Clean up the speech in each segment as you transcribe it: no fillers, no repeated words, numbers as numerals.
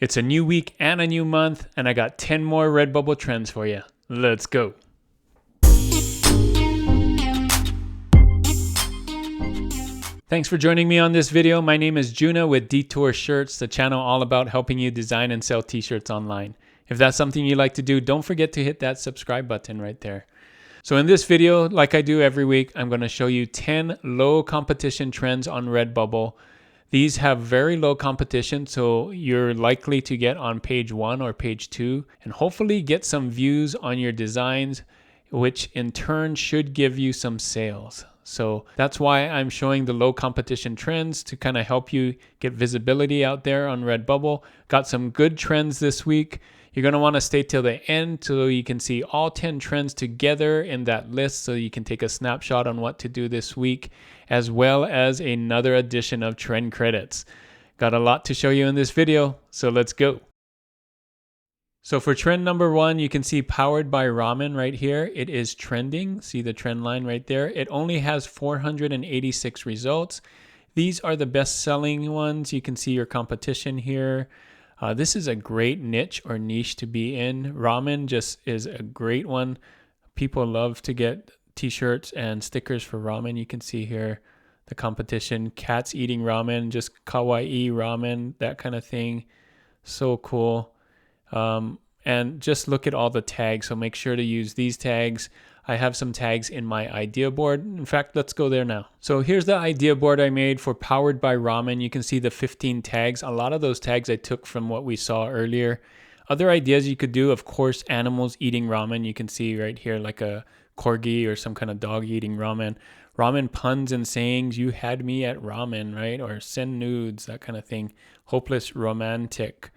It's a new week and a new month, and I got 10 more RedBubble trends for you. Let's go. Thanks for joining me on this video. My name is Juna with Detour Shirts, the channel all about helping you design and sell t-shirts online. If that's something you like to do, don't forget to hit that subscribe button right there. So in this video, like I do every week, I'm going to show you 10 low competition trends on RedBubble. These have very low competition, so you're likely to get on page 1 or page 2 and hopefully get some views on your designs, which in turn should give you some sales. So that's why I'm showing the low competition trends to kind of help you get visibility out there on RedBubble. Got some good trends this week. You're going to want to stay till the end so you can see all 10 trends together in that list so you can take a snapshot on what to do this week, as well as another edition of trend credits. Got a lot to show you in this video, so let's go. So for trend number 1, you can see powered by ramen right here. It is trending. See the trend line right there. It only has 486 results. These are the best selling ones. You can see your competition here. This is a great niche or niche to be in. Ramen just is a great one. People love to get t-shirts and stickers for ramen. You can see here the competition. Cats eating ramen, just kawaii ramen, that kind of thing. So cool. And just look at all the tags. So make sure to use these tags. I have some tags in my idea board. In fact, let's go there now. So here's the idea board I made for powered by ramen. You can see the 15 tags. A lot of those tags I took from what we saw earlier. Other ideas you could do, of course, animals eating ramen. You can see right here like a corgi or some kind of dog eating ramen. Ramen puns and sayings. You had me at ramen, right? Or send nudes, that kind of thing. Hopeless romantic.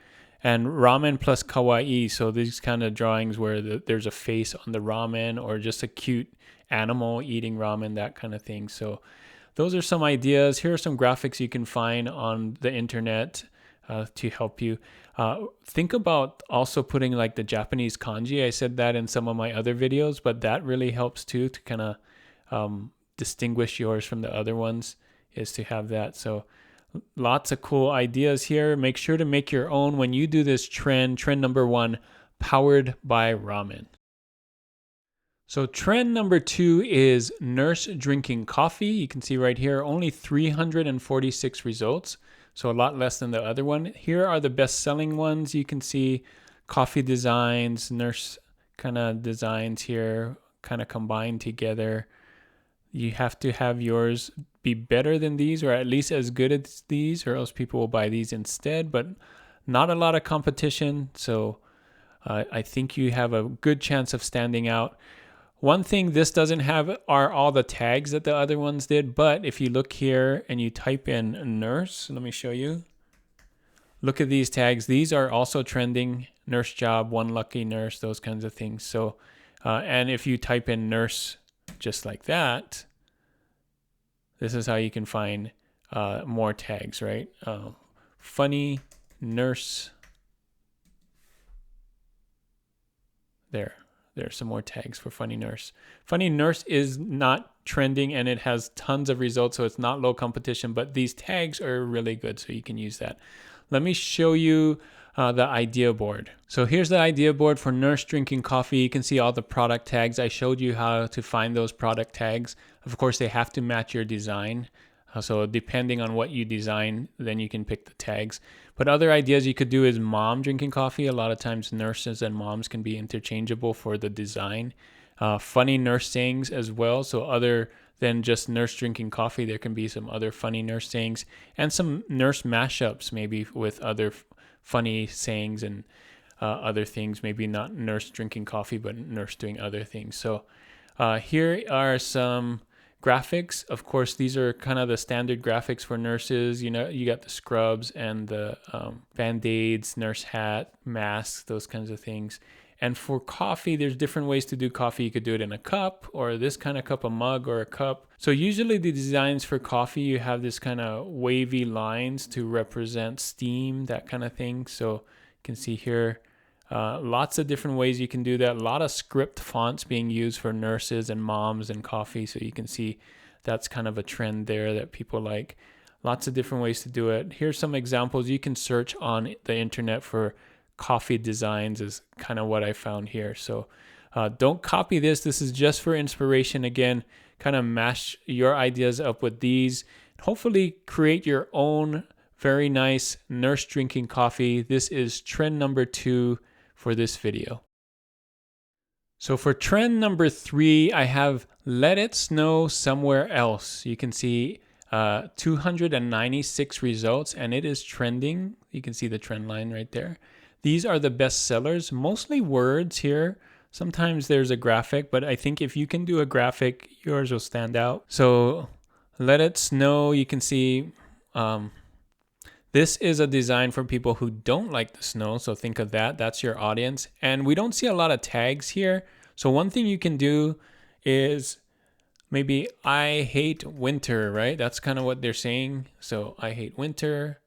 And ramen plus kawaii, so these kind of drawings where there's a face on the ramen or just a cute animal eating ramen, that kind of thing. So those are some ideas. Here are some graphics you can find on the internet to help you. Think about also putting like the Japanese kanji. I said that in some of my other videos, but that really helps too to kind of distinguish yours from the other ones, is to have that. So lots of cool ideas here. Make sure to make your own when you do this trend number 1, powered by ramen. So trend number 2 is nurse drinking coffee. You can see right here, only 346 results. So a lot less than the other one. Here are the best selling ones. You can see coffee designs, nurse kind of designs here, kind of combined together. You have to have yours be better than these, or at least as good as these, or else people will buy these instead, but not a lot of competition. So I think you have a good chance of standing out. One thing this doesn't have are all the tags that the other ones did, but if you look here and you type in nurse, let me show you. Look at these tags. These are also trending. Nurse job, one lucky nurse, those kinds of things. So, and if you type in nurse just like that, this is how you can find more tags, right? Funny nurse. There's some more tags for funny nurse. Funny nurse is not trending and it has tons of results, so it's not low competition, but these tags are really good, so you can use that. Let me show you the idea board. So here's the idea board for nurse drinking coffee. You can see all the product tags. I showed you how to find those product tags. Of course, they have to match your design. So depending on what you design, then you can pick the tags. But other ideas you could do is mom drinking coffee. A lot of times nurses and moms can be interchangeable for the design. Funny nurse sayings as well. So other than just nurse drinking coffee, there can be some other funny nurse sayings and some nurse mashups maybe with other funny sayings and other things. Maybe not nurse drinking coffee, but nurse doing other things. So here are some graphics. Of course, these are kind of the standard graphics for nurses. You know, you got the scrubs and the band-aids, nurse hat, masks, those kinds of things. And for coffee, there's different ways to do coffee. You could do it in a cup or this kind of cup, a mug or a cup. So usually the designs for coffee, you have this kind of wavy lines to represent steam, that kind of thing. So you can see here, lots of different ways you can do that. A lot of script fonts being used for nurses and moms and coffee. So you can see that's kind of a trend there that people like. Lots of different ways to do it. Here's some examples. You can search on the internet for coffee designs is kind of what I found here. So don't copy this. This is just for inspiration. Again, kind of mash your ideas up with these. Hopefully create your own very nice nurse drinking coffee. This is trend number 2 for this video. So for trend number 3, I have let it snow somewhere else. You can see 296 results, and it is trending. You can see the trend line right there. These are the best sellers, mostly words here. Sometimes there's a graphic, but I think if you can do a graphic, yours will stand out. So let it snow, you can see this is a design for people who don't like the snow. So think of that. That's your audience. And we don't see a lot of tags here. So one thing you can do is maybe I hate winter, right? That's kind of what they're saying. So I hate winter.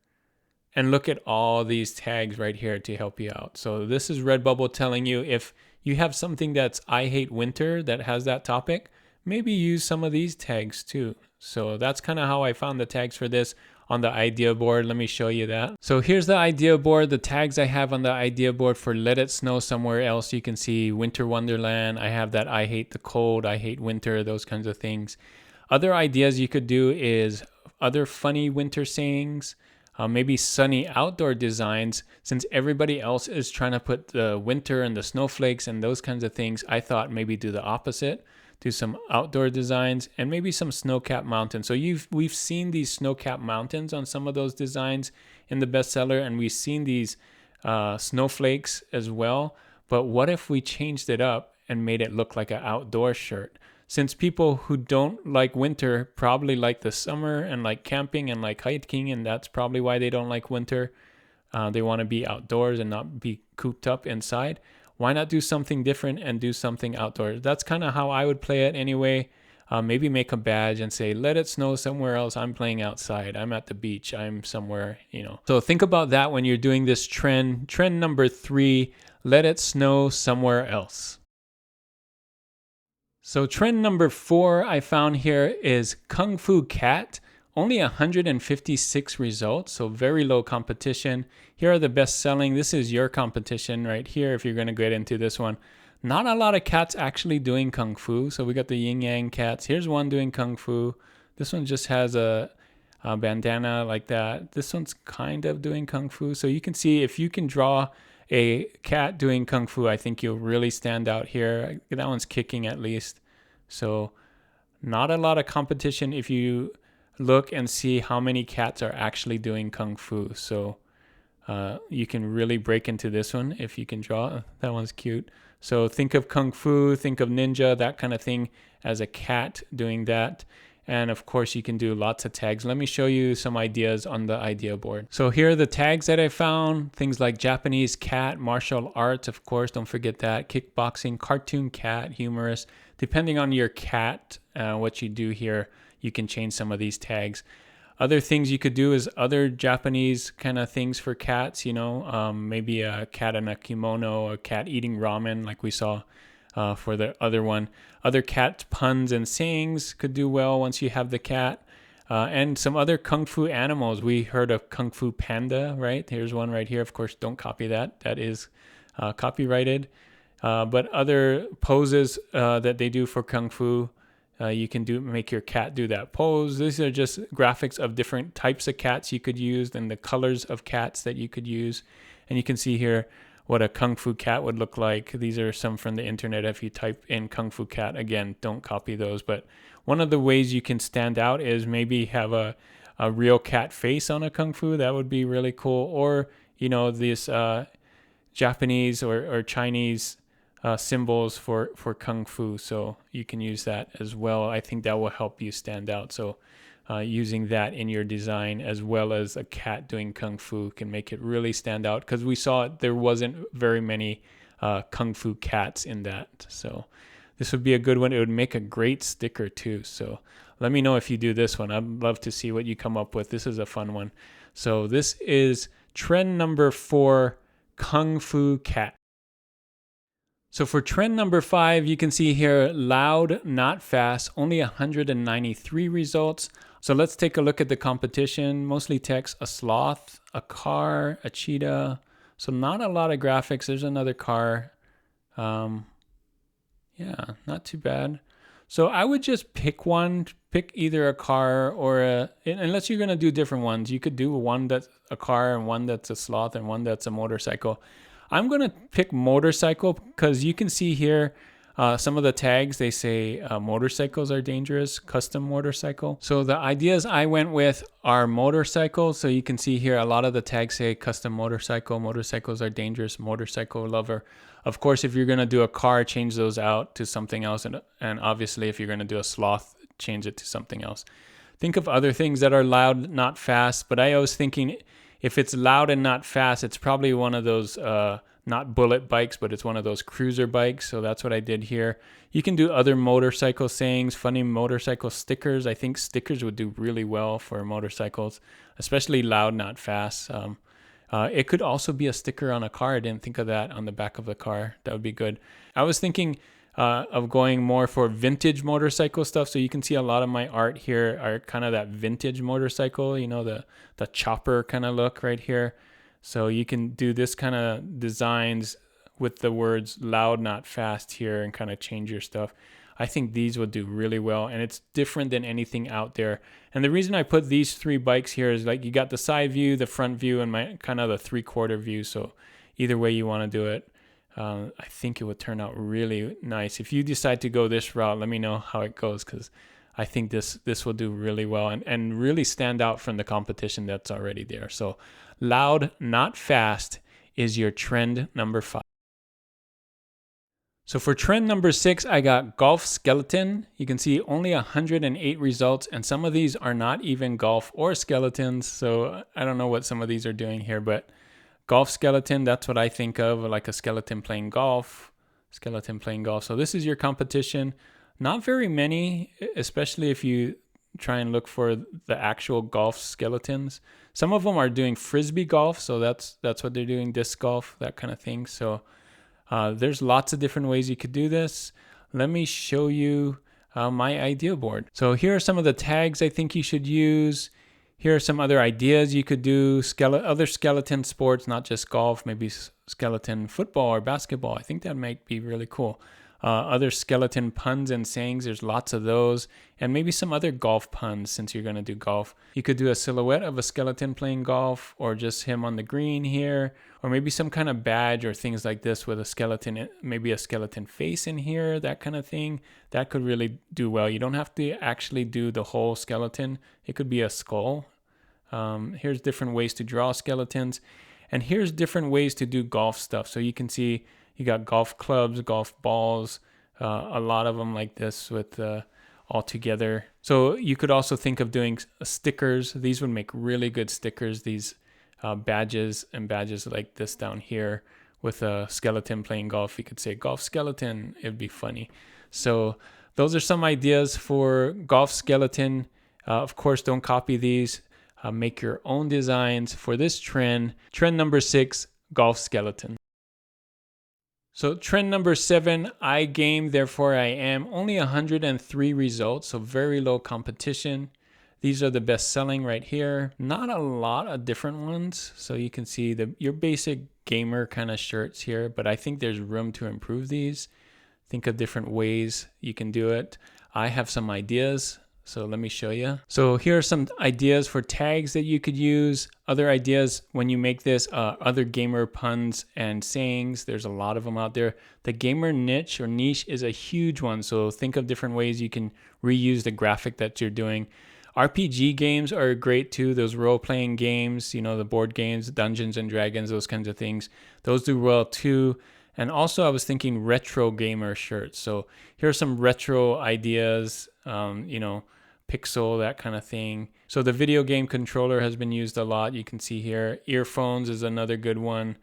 And look at all these tags right here to help you out. So this is RedBubble telling you if you have something that's I hate winter that has that topic, maybe use some of these tags too. So that's kind of how I found the tags for this on the idea board. Let me show you that. So here's the idea board, the tags I have on the idea board for let it snow somewhere else. You can see winter wonderland. I have that I hate the cold, I hate winter, those kinds of things. Other ideas you could do is other funny winter sayings. Maybe sunny outdoor designs. Since everybody else is trying to put the winter and the snowflakes and those kinds of things, I thought maybe do the opposite. Do some outdoor designs and maybe some snow-capped mountains. So we've seen these snow-capped mountains on some of those designs in the bestseller, and we've seen these snowflakes as well. But what if we changed it up and made it look like an outdoor shirt? Since people who don't like winter probably like the summer and like camping and like hiking, and that's probably why they don't like winter. They want to be outdoors and not be cooped up inside. Why not do something different and do something outdoors? That's kind of how I would play it anyway. Maybe make a badge and say, let it snow somewhere else. I'm playing outside. I'm at the beach. I'm somewhere, you know. So think about that when you're doing this trend. Trend number 3, let it snow somewhere else. So trend number 4 I found here is Kung Fu Cat. Only 156 results, so very low competition. Here are the best selling. This is your competition right here if you're going to get into this one. Not a lot of cats actually doing Kung Fu. So we got the Yin Yang cats. Here's one doing Kung Fu. This one just has a bandana like that. This one's kind of doing Kung Fu. So you can see if you can draw a cat doing Kung Fu, I think you'll really stand out here. That one's kicking at least. So not a lot of competition if you look and see how many cats are actually doing Kung Fu. So you can really break into this one if you can draw. That one's cute. So think of Kung Fu, think of ninja, that kind of thing as a cat doing that. And of course you can do lots of tags. Let me show you some ideas on the idea board. So here are the tags that I found. Things like Japanese cat, martial arts, of course, don't forget that. Kickboxing, cartoon cat, humorous. Depending on your cat, what you do here, you can change some of these tags. Other things you could do is other Japanese kind of things for cats, you know, maybe a cat in a kimono, a cat eating ramen like we saw for the other one. Other cat puns and sayings could do well once you have the cat. And some other Kung Fu animals. We heard of Kung Fu Panda, right? Here's one right here. Of course, don't copy that. That is copyrighted. But other poses that they do for Kung Fu, you can make your cat do that pose. These are just graphics of different types of cats you could use and the colors of cats that you could use. And you can see here what a Kung Fu cat would look like. These are some from the internet. If you type in Kung Fu cat, again, don't copy those. But one of the ways you can stand out is maybe have a real cat face on a Kung Fu. That would be really cool. Or, you know, this Japanese or Chinese symbols for Kung Fu. So you can use that as well. I think that will help you stand out. So using that in your design as well as a cat doing Kung Fu can make it really stand out, because we saw there wasn't very many Kung Fu cats in that. So this would be a good one. It would make a great sticker too. So let me know if you do this one. I'd love to see what you come up with. This is a fun one. So this is trend number 4, Kung Fu cat. So for trend number 5, you can see here, loud, not fast, only 193 results. So let's take a look at the competition. Mostly text, a sloth, a car, a cheetah. So not a lot of graphics. There's another car. Yeah, not too bad. So I would just pick one, pick either a car or unless you're going to do different ones, you could do one that's a car and one that's a sloth and one that's a motorcycle. I'm going to pick motorcycle because you can see here some of the tags, they say motorcycles are dangerous, custom motorcycle. So the ideas I went with are motorcycles. So you can see here a lot of the tags say custom motorcycle, motorcycles are dangerous, motorcycle lover. Of course, if you're going to do a car, change those out to something else. And obviously, if you're going to do a sloth, change it to something else. Think of other things that are loud, not fast. But I was thinking if it's loud and not fast, it's probably one of those not bullet bikes, but it's one of those cruiser bikes. So that's what I did here. You can do other motorcycle sayings, funny motorcycle stickers. I think stickers would do really well for motorcycles, especially loud, not fast. It could also be a sticker on a car. I didn't think of that on the back of the car. That would be good. I was thinking of going more for vintage motorcycle stuff. So you can see a lot of my art here are kind of that vintage motorcycle, you know, the chopper kind of look right here. So you can do this kind of designs with the words loud, not fast here and kind of change your stuff. I think these would do really well, and it's different than anything out there. And the reason I put these 3 bikes here is like you got the side view, the front view, and my kind of the 3/4 view. So either way you want to do it, I think it would turn out really nice. If you decide to go this route, let me know how it goes, because I think this will do really well and really stand out from the competition that's already there. So loud, not fast is your trend number 5. So for trend number 6, I got golf skeleton. You can see only 108 results, and some of these are not even golf or skeletons. So I don't know what some of these are doing here, but golf skeleton, that's what I think of, like a skeleton playing golf, skeleton playing golf. So this is your competition. Not very many, especially if you try and look for the actual golf skeletons. Some of them are doing frisbee golf, so that's what they're doing, disc golf, that kind of thing. So there's lots of different ways you could do this. Let me show you my idea board. So here are some of the tags I think you should use. Here are some other ideas you could do. Other skeleton sports, not just golf, maybe skeleton football or basketball. I think that might be really cool. Other skeleton puns and sayings, there's lots of those. And maybe some other golf puns since you're going to do golf. You could do a silhouette of a skeleton playing golf, or just him on the green here, or maybe some kind of badge or things like this with a skeleton, maybe a skeleton face in here, that kind of thing. That could really do well. You don't have to actually do the whole skeleton. It could be a skull. Here's different ways to draw skeletons. And here's different ways to do golf stuff. So you can see you got golf clubs, golf balls, a lot of them like this with all together. So you could also think of doing stickers. These would make really good stickers. These badges and badges like this down here with a skeleton playing golf. You could say golf skeleton. It'd be funny. So those are some ideas for golf skeleton. Of course, don't copy these. Make your own designs for this trend. Trend number 6, golf skeleton. So trend number 7, I game, therefore I am. Only 103 results, so very low competition. These are the best selling right here. Not a lot of different ones. So you can see your basic gamer kind of shirts here, but I think there's room to improve these. Think of different ways you can do it. I have some ideas. So let me show you. So here are some ideas for tags that you could use. Other ideas when you make this, other gamer puns and sayings. There's a lot of them out there. The gamer niche or niche is a huge one. So think of different ways you can reuse the graphic that you're doing. RPG games are great too. Those role-playing games, you know, the board games, Dungeons and Dragons, those kinds of things. Those do well too. And also I was thinking retro gamer shirts. So here are some retro ideas, you know, Pixel, that kind of thing. So the video game controller has been used a lot. You can see here. Earphones is another good one.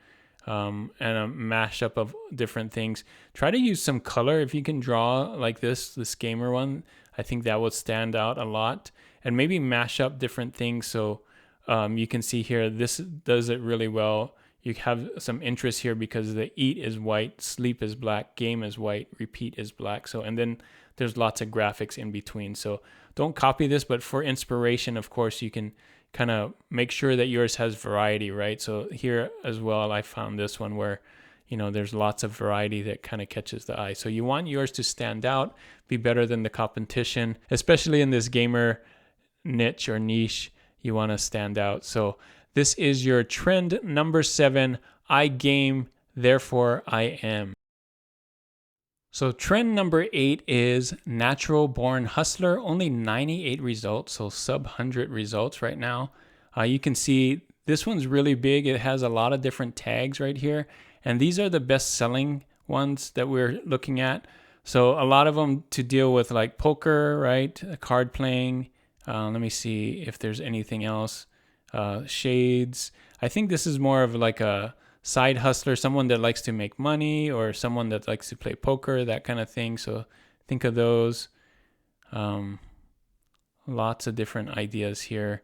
And a mashup of different things. Try to use some color. If you can draw like this gamer one, I think that would stand out a lot. And maybe mash up different things. So you can see here, this does it really well. you have some interest here because the eat is white, sleep is black, game is white, repeat is black. So, and then there's lots of graphics in between. So don't copy this, but for inspiration, of course, you can kind of make sure that yours has variety, right? So here as well, I found this one where, you know, there's lots of variety that kind of catches the eye. So you want yours to stand out, be better than the competition, especially in this gamer niche or niche, you want to stand out. So this is your trend number 7, I game, therefore I am. So trend number 8 is natural born hustler, only 98 results, so sub 100 results right now. You can see this one's really big. It has a lot of different tags right here, and these are the best selling ones that we're looking at. So a lot of them to deal with like poker, right? Card playing. Let me see if there's anything else. Shades. I think this is more of like a side hustler, someone that likes to make money or someone that likes to play poker, that kind of thing. So think of those. Lots of different ideas here.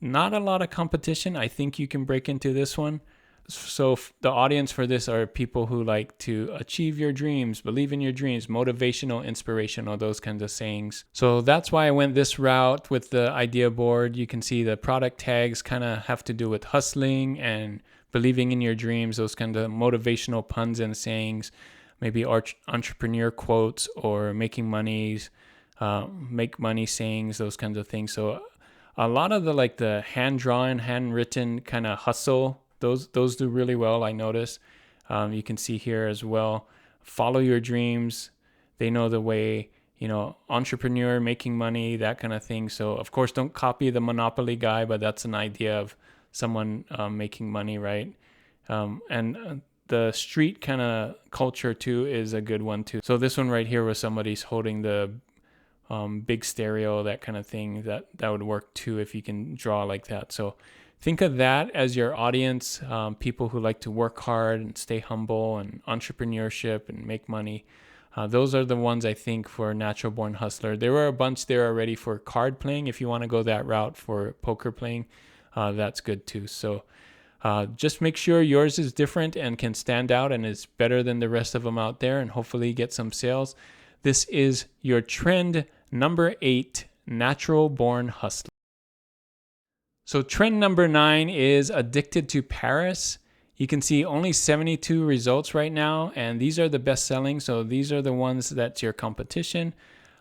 Not a lot of competition. I think you can break into this one. So the audience for this are people who like to achieve your dreams, believe in your dreams, motivational, inspirational, those kinds of sayings. So that's why I went this route with the idea board. You can see the product tags kind of have to do with hustling and believing in your dreams, those kind of motivational puns and sayings, maybe entrepreneur quotes or making monies, make money sayings, those kinds of things. So a lot of the hand-drawn, handwritten kind of hustle, those do really well, I notice. You can see here as well, follow your dreams. They know the way, you know, entrepreneur, making money, that kind of thing. So of course, don't copy the Monopoly guy, but that's an idea of someone making money, right? And the street kind of culture too is a good one too. So this one right here where somebody's holding the big stereo, that kind of thing, that would work too if you can draw like that. So think of that as your audience, people who like to work hard and stay humble and entrepreneurship and make money. Those are the ones I think for natural born hustler. There were a bunch there already for card playing. If you want to go that route for poker playing, that's good too. So just make sure yours is different and can stand out and is better than the rest of them out there, and hopefully get some sales. This is your trend number 8, natural born hustler. So trend number 9 is addicted to Paris. You can see only 72 results right now, and these are the best selling. So these are the ones that's your competition.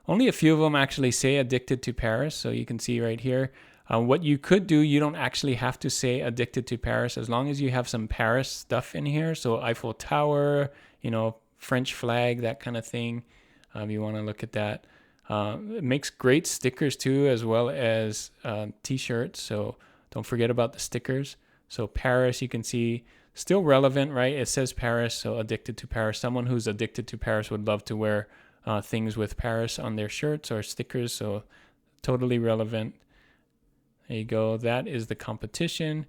Only a few of them actually say addicted to Paris. So you can see right here. What you could do, you don't actually have to say addicted to Paris as long as you have some Paris stuff in here. So Eiffel Tower, you know, French flag, that kind of thing. You want to look at that. It makes great stickers too, as well as t-shirts. So don't forget about the stickers. So Paris, you can see, still relevant, right? It says Paris, so addicted to Paris. Someone who's addicted to Paris would love to wear things with Paris on their shirts or stickers. So totally relevant. There you go. That is the competition.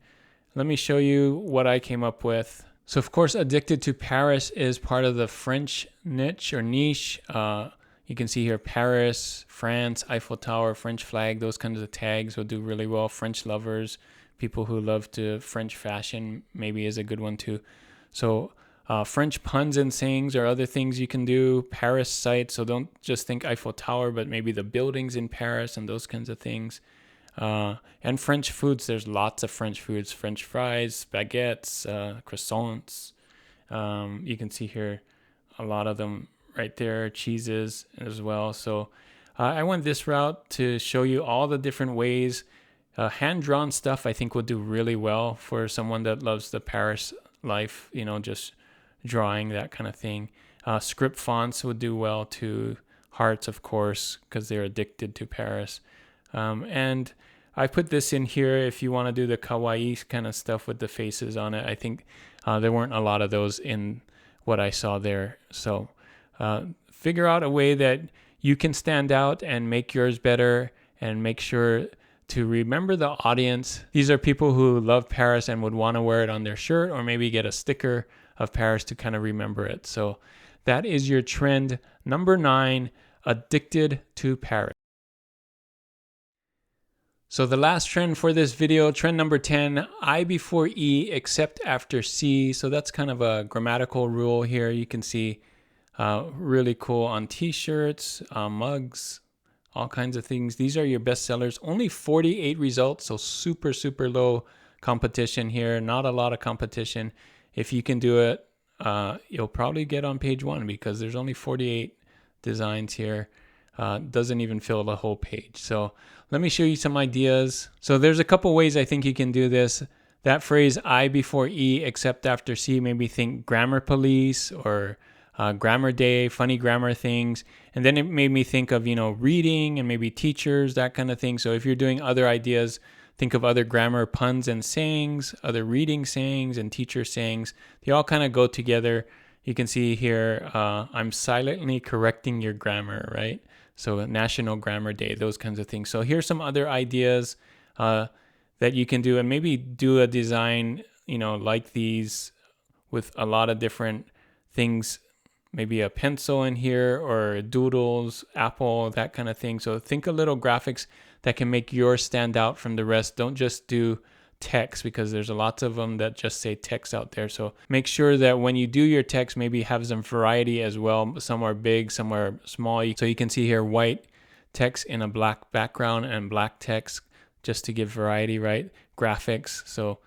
Let me show you what I came up with. So of course, addicted to Paris is part of the French niche or niche. You can see here Paris, France, Eiffel Tower, French flag, those kinds of tags will do really well. French lovers, people who love to French fashion maybe is a good one too. So French puns and sayings are other things you can do. Paris sites, so don't just think Eiffel Tower, but maybe the buildings in Paris and those kinds of things. And French foods, there's lots of French foods, French fries, baguettes, croissants. You can see here a lot of them right there, cheeses as well. So I went this route to show you all the different ways. Hand-drawn stuff I think will do really well for someone that loves the Paris life, you know, just drawing, that kind of thing. Script fonts would do well too. Hearts, of course, because they're addicted to Paris. And I put this in here if you want to do the kawaii kind of stuff with the faces on it. I think there weren't a lot of those in what I saw there. So figure out a way that you can stand out and make yours better, and make sure to remember the audience. These are people who love Paris and would want to wear it on their shirt, or maybe get a sticker of Paris to kind of remember it. So that is your trend number 9, addicted to Paris. So the last trend for this video, trend number 10, I before E except after C. So that's kind of a grammatical rule here. You can see really cool on t-shirts, mugs, all kinds of things. These are your best sellers. Only 48 results, so super, super low competition here. Not a lot of competition. If you can do it, you'll probably get on page 1 because there's only 48 designs here. Doesn't even fill the whole page. So let me show you some ideas. So there's a couple ways I think you can do this. That phrase I before E except after C made me think grammar police or grammar day, funny grammar things. And then it made me think of, reading and maybe teachers, that kind of thing. So if you're doing other ideas, think of other grammar puns and sayings, other reading sayings and teacher sayings. They all kind of go together. You can see here, I'm silently correcting your grammar, right? So National Grammar Day, those kinds of things. So here's some other ideas that you can do, and maybe do a design, like these with a lot of different things, maybe a pencil in here or doodles, apple, that kind of thing. So think of little graphics that can make yours stand out from the rest. Don't just do text because there's lots of them that just say text out there. So make sure that when you do your text, maybe have some variety as well. Some are big, some are small. So you can see here white text in a black background and black text just to give variety, right? Graphics. So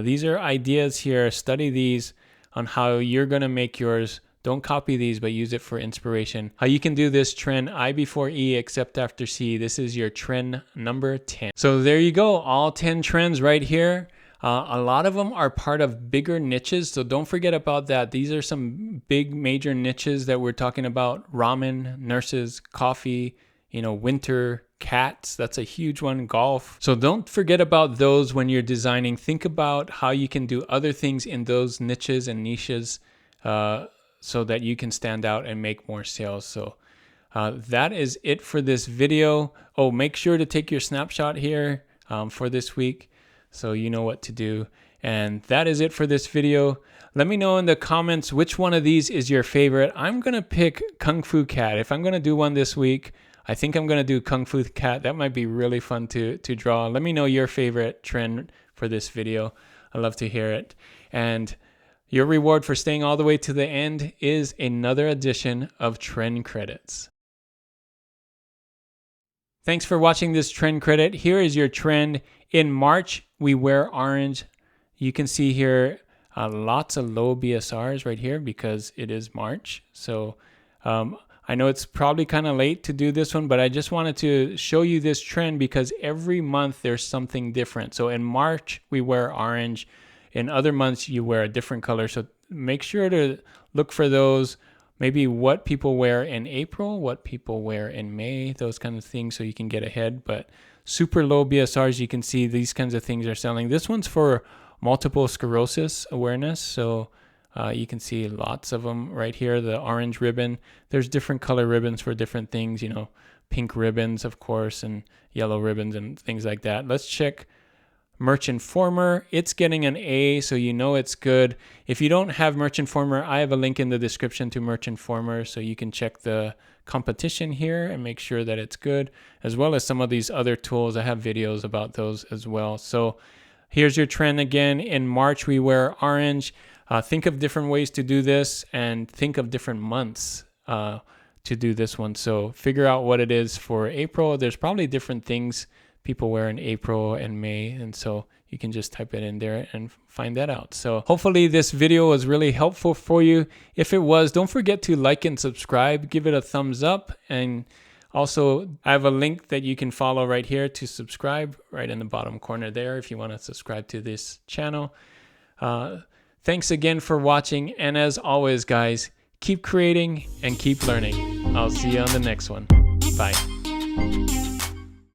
these are ideas here. Study these on how you're going to make yours. Don't copy these, but use it for inspiration. How you can do this trend, I before E except after C. This is your trend number 10. So there you go, all 10 trends right here. A lot of them are part of bigger niches, so don't forget about that. These are some big major niches that we're talking about. Ramen, nurses, coffee, winter, cats, that's a huge one, golf. So don't forget about those when you're designing. Think about how you can do other things in those niches and niches so that you can stand out and make more sales. So that is it for this video. Oh, make sure to take your snapshot here for this week so you know what to do. And that is it for this video. Let me know in the comments which one of these is your favorite. I'm gonna pick Kung Fu Cat. If I'm gonna do one this week, I think I'm gonna do Kung Fu Cat. That might be really fun to draw. Let me know your favorite trend for this video. I'd love to hear it. And your reward for staying all the way to the end is another edition of Trend Credits. Thanks for watching this trend credit. Here is your trend. In March, we wear orange. You can see here lots of low BSRs right here because it is March. So I know it's probably kind of late to do this one, but I just wanted to show you this trend because every month there's something different. So in March, we wear orange. In other months, you wear a different color. So make sure to look for those, maybe what people wear in April, what people wear in May, those kind of things so you can get ahead. But super low BSRs, you can see these kinds of things are selling. This one's for multiple sclerosis awareness. So you can see lots of them right here, the orange ribbon. There's different color ribbons for different things, pink ribbons, of course, and yellow ribbons and things like that. Let's check Merch Informer. It's getting an A, so you know it's good. If you don't have Merch Informer, I have a link in the description to Merch Informer, so you can check the competition here and make sure that it's good, as well as some of these other tools. I have videos about those as well. So here's your trend again. In March, we wear orange. Think of different ways to do this and think of different months to do this one. So figure out what it is for April. There's probably different things people wear in April and May, and so you can just type it in there and find that out. So hopefully this video was really helpful for you. If it was, don't forget to like and subscribe, give it a thumbs up, and also I have a link that you can follow right here to subscribe right in the bottom corner there if you want to subscribe to this channel. Thanks again for watching, and as always guys, keep creating and keep learning. I'll see you on the next one. Bye.